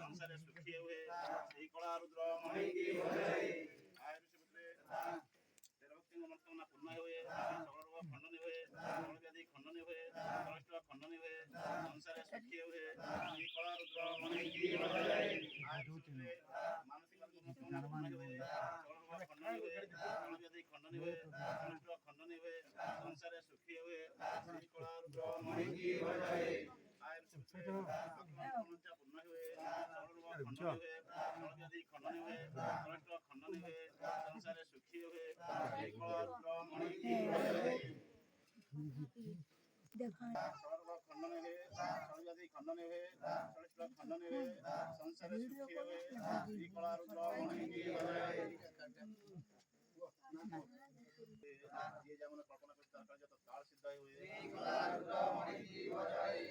संसारे सुखी हुए श्री कला रुद्र मणि की आयुष पुत्रे तेरा भक्ति मनोकामना पूर्ण हुए सकल रोग खंडन हुए सकल व्याधि खंडन हुए कष्ट खंडन हुए संसारे सुखी हुए श्री कला रुद्र मणि की आयुष पुत्रे मानसिक मनोकामना पूर्ण हुए सकल रोग खंडन हुए सकल व्याधि खंडन हुए कष्ट खंडन हुए संसारे सुखी हुए श्री कला रुद्र मणि की आयुष पुत्रे मनोकामना पूर्ण हुए सकल रोग खंडन हुए सकल व्याधि खंडन हुए कष्ट खंडन हुए संसारे सुखी हुए श्री कला रुद्र मणि की सर्व खंडन हुए सर्व व्याधि खंडन हुए सर्व खंडन हुए संसारे सुखी हुए श्री कला रुद्र मणि की ये যেমন কল্পনা করতে তার যত কাল সিদ্ধ হয়ে শ্রী কলা রুদ্র মণি কি বজায়